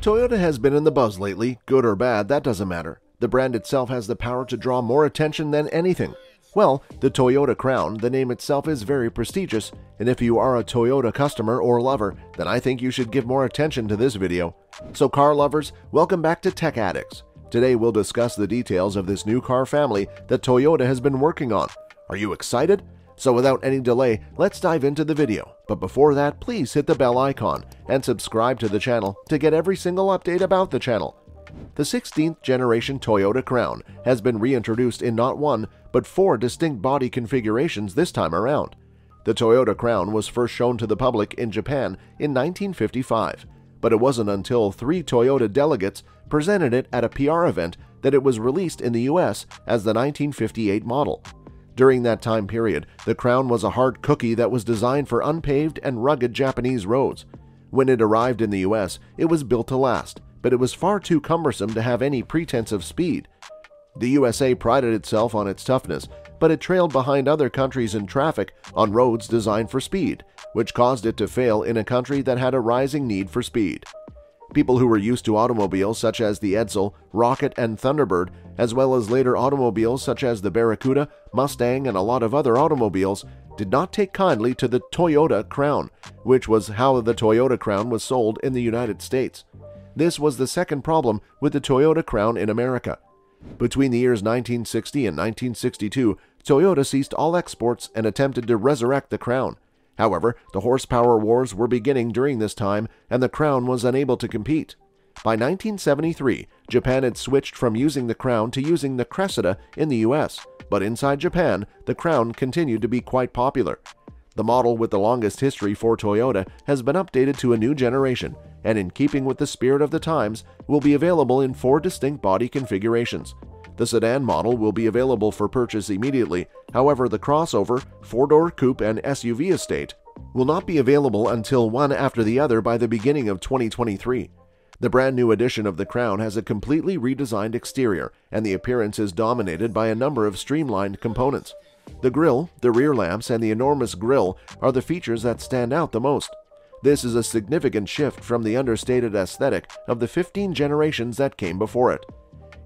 Toyota has been in the buzz lately, good or bad, that doesn't matter. The brand itself has the power to draw more attention than anything. Well, the Toyota Crown, the name itself is very prestigious, and if you are a Toyota customer or lover, then I think you should give more attention to this video. So car lovers, welcome back to Tech Addicts. Today we'll discuss the details of this new car family that Toyota has been working on. Are you excited? So without any delay, let's dive into the video. But before that, please hit the bell icon and subscribe to the channel to get every single update about the channel. The 16th generation Toyota Crown has been reintroduced in not one, but 4 distinct body configurations this time around. The Toyota Crown was first shown to the public in Japan in 1955, but it wasn't until 3 Toyota delegates presented it at a PR event that it was released in the US as the 1958 model. During that time period, the Crown was a hard cookie that was designed for unpaved and rugged Japanese roads. When it arrived in the US, it was built to last, but it was far too cumbersome to have any pretense of speed. The USA prided itself on its toughness, but it trailed behind other countries in traffic on roads designed for speed, which caused it to fail in a country that had a rising need for speed. People who were used to automobiles such as the Edsel, Rocket, and Thunderbird, as well as later automobiles such as the Barracuda, Mustang, and a lot of other automobiles, did not take kindly to the Toyota Crown, which was how the Toyota Crown was sold in the United States. This was the second problem with the Toyota Crown in America. Between the years 1960 and 1962, Toyota ceased all exports and attempted to resurrect the Crown. However, the horsepower wars were beginning during this time, and the Crown was unable to compete. By 1973, Japan had switched from using the Crown to using the Cressida in the US, but inside Japan, the Crown continued to be quite popular. The model with the longest history for Toyota has been updated to a new generation, and in keeping with the spirit of the times, will be available in 4 distinct body configurations. The sedan model will be available for purchase immediately. However, the crossover, 4-door coupe, and SUV estate will not be available until one after the other by the beginning of 2023. The brand new edition of the Crown has a completely redesigned exterior, and the appearance is dominated by a number of streamlined components. The grille, the rear lamps, and the enormous grille are the features that stand out the most. This is a significant shift from the understated aesthetic of the 15 generations that came before it.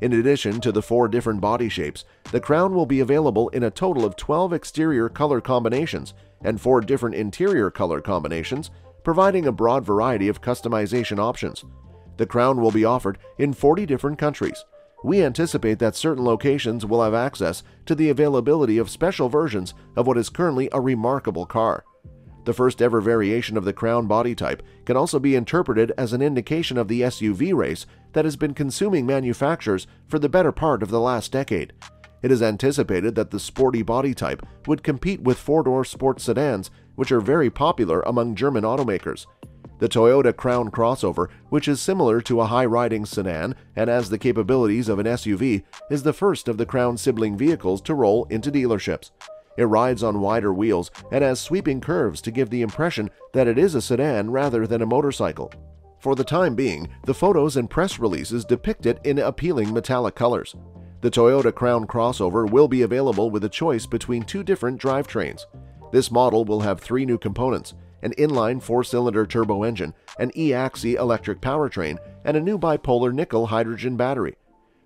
In addition to the 4 different body shapes, the Crown will be available in a total of 12 exterior color combinations and 4 different interior color combinations, providing a broad variety of customization options. The Crown will be offered in 40 different countries. We anticipate that certain locations will have access to the availability of special versions of what is currently a remarkable car. The first ever variation of the Crown body type can also be interpreted as an indication of the SUV race that has been consuming manufacturers for the better part of the last decade. It is anticipated that the sporty body type would compete with 4-door sports sedans, which are very popular among German automakers. The Toyota Crown crossover, which is similar to a high-riding sedan and has the capabilities of an SUV, is the first of the Crown sibling vehicles to roll into dealerships. It rides on wider wheels and has sweeping curves to give the impression that it is a sedan rather than a motorcycle. For the time being, the photos and press releases depict it in appealing metallic colors. The Toyota Crown crossover will be available with a choice between 2 different drivetrains. This model will have 3 new components: an inline 4-cylinder turbo engine, an e-axle electric powertrain, and a new bipolar nickel hydrogen battery.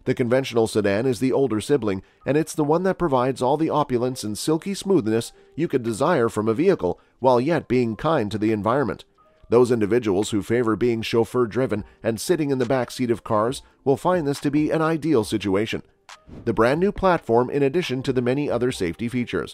The conventional sedan is the older sibling, and it's the one that provides all the opulence and silky smoothness you could desire from a vehicle while yet being kind to the environment. Those individuals who favor being chauffeur-driven and sitting in the back seat of cars will find this to be an ideal situation. The brand new platform in addition to the many other safety features.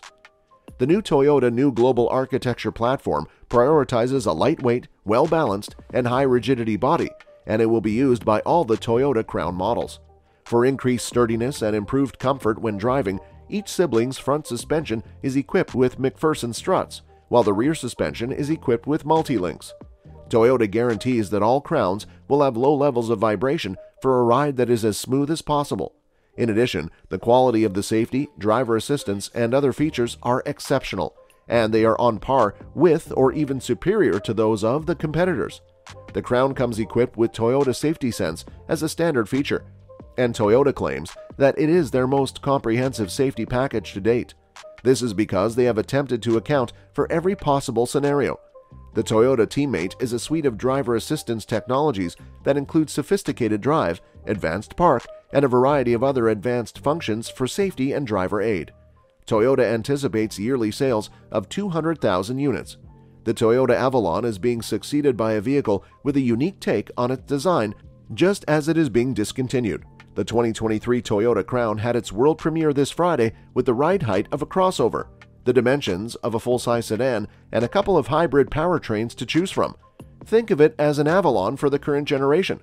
The new Toyota New Global Architecture platform prioritizes a lightweight, well-balanced, and high-rigidity body, and it will be used by all the Toyota Crown models. For increased sturdiness and improved comfort when driving, each sibling's front suspension is equipped with McPherson struts, while the rear suspension is equipped with multi-links. Toyota guarantees that all Crowns will have low levels of vibration for a ride that is as smooth as possible. In addition, the quality of the safety, driver assistance, and other features are exceptional, and they are on par with or even superior to those of the competitors. The Crown comes equipped with Toyota Safety Sense as a standard feature, and Toyota claims that it is their most comprehensive safety package to date. This is because they have attempted to account for every possible scenario. The Toyota Teammate is a suite of driver assistance technologies that includes sophisticated drive, advanced park, and a variety of other advanced functions for safety and driver aid. Toyota anticipates yearly sales of 200,000 units. The Toyota Avalon is being succeeded by a vehicle with a unique take on its design just as it is being discontinued. The 2023 Toyota Crown had its world premiere this Friday with the ride height of a crossover, the dimensions of a full-size sedan, and a couple of hybrid powertrains to choose from. Think of it as an Avalon for the current generation.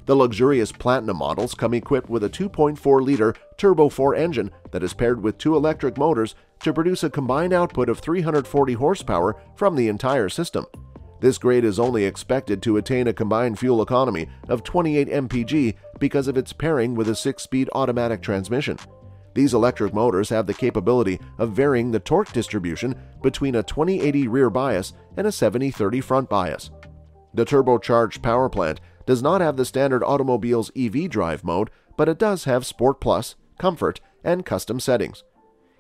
The luxurious Platinum models come equipped with a 2.4-liter Turbo 4 engine that is paired with 2 electric motors to produce a combined output of 340 horsepower from the entire system. This grade is only expected to attain a combined fuel economy of 28 mpg because of its pairing with a 6-speed automatic transmission. These electric motors have the capability of varying the torque distribution between a 20/80 rear bias and a 70/30 front bias. The turbocharged power plant does not have the standard automobile's EV drive mode, but it does have Sport Plus, Comfort, and custom settings.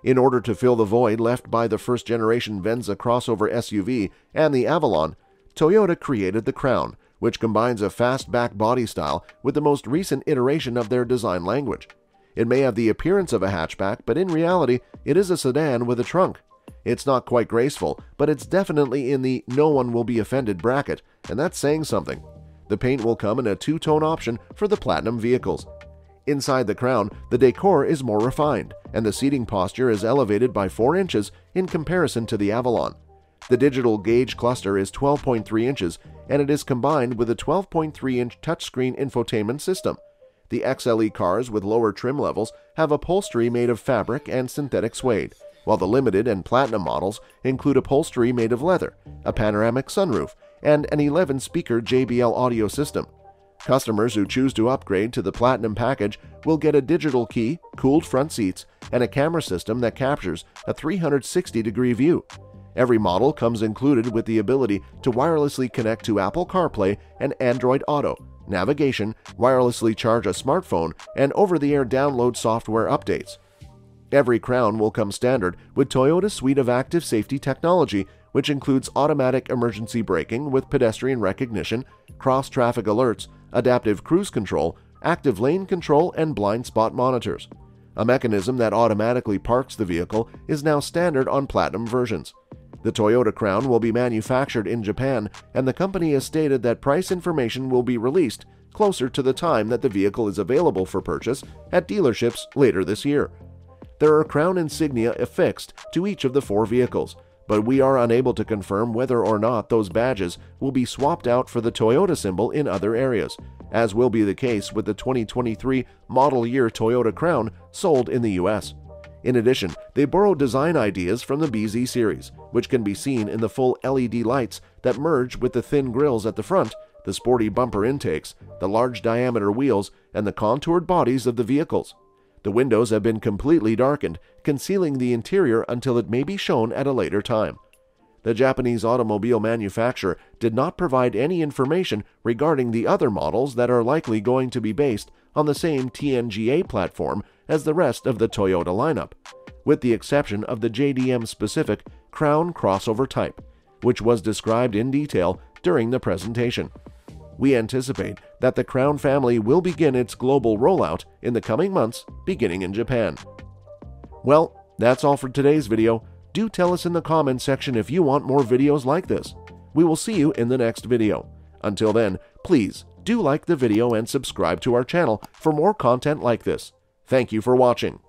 In order to fill the void left by the first-generation Venza crossover SUV and the Avalon, Toyota created the Crown, which combines a fastback body style with the most recent iteration of their design language. It may have the appearance of a hatchback, but in reality, it is a sedan with a trunk. It's not quite graceful, but it's definitely in the no one will be offended bracket, and that's saying something. The paint will come in a two-tone option for the Platinum vehicles. Inside the Crown, the decor is more refined, and the seating posture is elevated by 4 inches in comparison to the Avalon. The digital gauge cluster is 12.3 inches, and it is combined with a 12.3-inch touchscreen infotainment system. The XLE cars with lower trim levels have upholstery made of fabric and synthetic suede, while the Limited and Platinum models include upholstery made of leather, a panoramic sunroof, and an 11-speaker JBL audio system. Customers who choose to upgrade to the Platinum package will get a digital key, cooled front seats, and a camera system that captures a 360-degree view. Every model comes included with the ability to wirelessly connect to Apple CarPlay and Android Auto, navigation, wirelessly charge a smartphone, and over-the-air download software updates. Every Crown will come standard with Toyota's suite of active safety technology, which includes automatic emergency braking with pedestrian recognition, cross-traffic alerts, adaptive cruise control, active lane control, and blind spot monitors. A mechanism that automatically parks the vehicle is now standard on Platinum versions. The Toyota Crown will be manufactured in Japan, and the company has stated that price information will be released closer to the time that the vehicle is available for purchase at dealerships later this year. There are Crown insignia affixed to each of the 4 vehicles, but we are unable to confirm whether or not those badges will be swapped out for the Toyota symbol in other areas, as will be the case with the 2023 model year Toyota Crown sold in the US. In addition, they borrowed design ideas from the BZ series, which can be seen in the full LED lights that merge with the thin grills at the front, the sporty bumper intakes, the large diameter wheels, and the contoured bodies of the vehicles. The windows have been completely darkened, concealing the interior until it may be shown at a later time. The Japanese automobile manufacturer did not provide any information regarding the other models that are likely going to be based on the same TNGA platform as the rest of the Toyota lineup, with the exception of the JDM-specific Crown crossover type, which was described in detail during the presentation. We anticipate that the Crown family will begin its global rollout in the coming months, beginning in Japan. Well, that's all for today's video. Do tell us in the comments section if you want more videos like this. We will see you in the next video. Until then, please do like the video and subscribe to our channel for more content like this. Thank you for watching.